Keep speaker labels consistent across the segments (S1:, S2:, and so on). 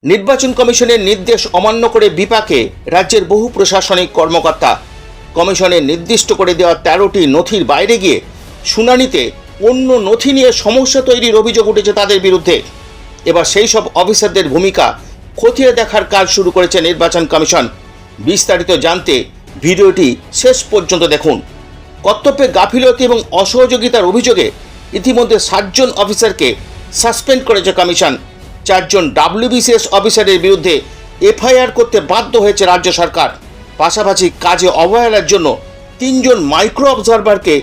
S1: নির্বাচন কমিশনের নির্দেশ অমান্য করে বিপাকে রাজ্যের বহু প্রশাসনিক কর্মকর্তা। কমিশনের নির্দিষ্ট করে দেওয়া 13টি নথির বাইরে গিয়ে শুনানিতে অন্য নথি নিয়ে সমস্যা তৈরির অভিযোগ উঠেছে তাদের বিরুদ্ধে। এবার সেই সব অফিসারদের ভূমিকা খতিয়ে দেখার কাজ শুরু করেছে নির্বাচন কমিশন। বিস্তারিত জানতে ভিডিওটি শেষ পর্যন্ত দেখুন। কর্তব্যে গাফিলতি এবং অসহযোগিতার অভিযোগে ইতিমধ্যে 7 জন অফিসারকে সাসপেন্ড করেছে কমিশন। 4 জন WBCS অফিসারের বিরুদ্ধে এফআইআর করতে বাধ্য হয়েছে রাজ্য সরকার। পাশাপাশি কাজে অবহেলার জন্য 3 জন মাইক্রো অবজারভারকে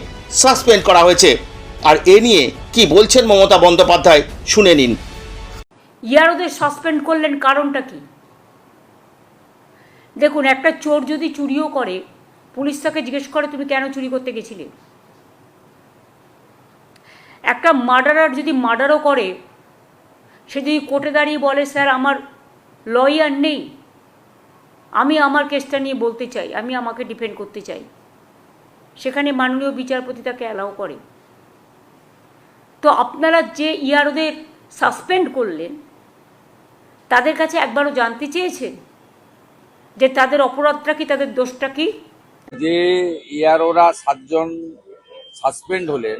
S1: সাসপেন্ড করা হয়েছে। আর এ নিয়ে কি বলছেন মমতা বন্দ্যোপাধ্যায়, শুনে নিন।
S2: ইয়ারোদের সাসপেন্ড করলেন, কারণটা কি? দেখুন, একটা চোর যদি চুরিও করে, পুলিশ তাকে জিজ্ঞেস করে তুমি কেন চুরি করতে গেছিলে। একটা মার্ডারার যদি মার্ডারও করে, সে যদি কোর্টে দাঁড়িয়ে বলে স্যার আমার লয়ার নেই, আমি আমার কেসটা নিয়ে বলতে চাই, আমি আমাকে ডিফেন্ড করতে চাই, সেখানে মাননীয় বিচারপতি তাকে অ্যালাউ করে। তো আপনারা যে ইয়ারোদের সাসপেন্ড করলেন, তাদের কাছে একবারও জানতে চেয়েছেন যে তাদের অপরাধটা কি, তাদের দোষটা কি?
S3: যে ইয়ারোরা 7 জন সাসপেন্ড হলেন,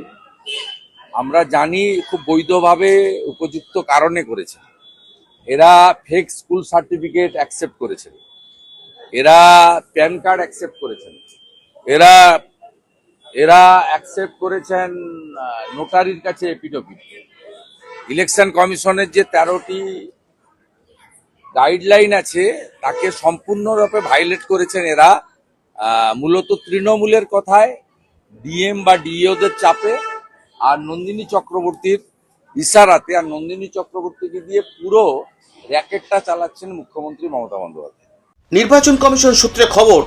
S3: আমরা জানি খুব বৈধভাবে উপযুক্ত কারণে করেছে। এরা ফেক স্কুল সার্টিফিকেট অ্যাকসেপ্ট করেছেন, এরা প্যান কার্ড অ্যাকসেপ্ট করেছেন, এরা অ্যাকসেপ্ট করেছেন নোটারির কাছে এপিডভিট। ইলেকশন কমিশনের যে 13টি গাইডলাইন আছে তাকে সম্পূর্ণরূপে ভায়োলেট করেছেন এরা। মূলত তৃণমূলের কথায়, ডিএম বা ডিইওদের চাপে আর নন্দিনী চক্রবর্তীর ইশারাতে, আর নন্দিনী চক্রবর্তীকে দিয়ে পুরো র্যাকেটটা চালাচ্ছেন মুখ্যমন্ত্রী মমতা বন্দ্যোপাধ্যায়।
S1: নির্বাচন কমিশন সূত্রে খবর,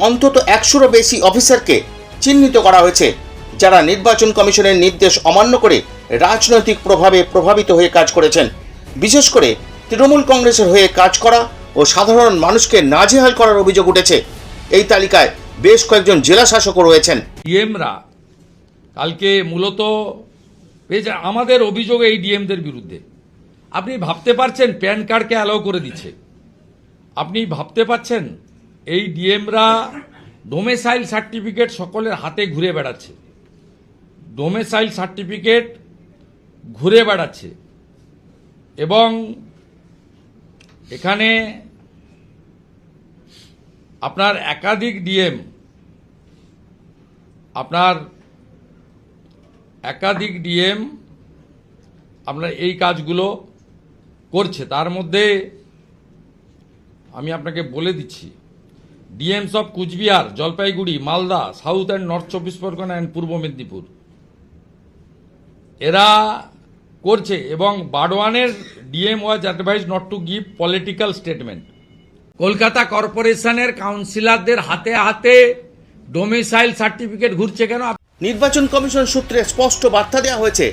S1: অন্তত 100-রও বেশি অফিসারকে চিহ্নিত করা হয়েছে, যারা নির্বাচন কমিশনের নির্দেশ অমান্য করে রাজনৈতিক প্রভাবে প্রভাবিত হয়ে কাজ করেছেন। বিশেষ করে তৃণমূল কংগ্রেসের হয়ে কাজ করা ও সাধারণ মানুষকে নাজেহাল করার অভিযোগ উঠেছে। এই তালিকায় বেশ কয়েকজন জেলা শাসকও রয়েছেন।
S4: ডিএমরা কালকে মূলত আমাদের অভিযোগ এই ডিএমদের বিরুদ্ধে। আপনি ভাবতে পারছেন প্যান কার্ডকে অ্যালাউ করে দিচ্ছে? আপনি ভাবতে পারছেন এই ডিএমরা ডোমেসাইল সার্টিফিকেট সকলের হাতে ঘুরে বেড়াচ্ছে, ডোমেসাইল সার্টিফিকেট ঘুরে বেড়াচ্ছে। এবং এখানে আপনার একাধিক ডিএম আপনার এই কাজগুলো করছে। তার মধ্যে আমি আপনাকে বলে দিচ্ছি, DMs of Cooch Behar, Jalpaiguri, Malda, south and north 24 Parganas and Purba Medinipur এরা করছে। এবং বারওয়ানের DM was advise not to give political statement. Kolkata কর্পোরেশনের কাউন্সিলরদের হাতে হাতে ডোমিসাইল সার্টিফিকেট ঘুরছে কেন?
S1: নির্বাচন কমিশন সূত্রে স্পষ্ট বার্তা দেওয়া হয়েছে,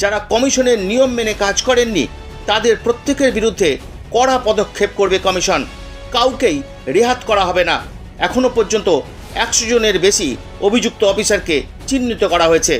S1: যারা কমিশনের নিয়ম মেনে কাজ করেননি তাদের প্রত্যেকের বিরুদ্ধে কড়া পদক্ষেপ করবে কমিশন। কাউকেই রেহাত করা হবে না। এখনো পর্যন্ত 100 জনের বেশি অভিযুক্ত অফিসারকে চিহ্নিত করা হয়েছে।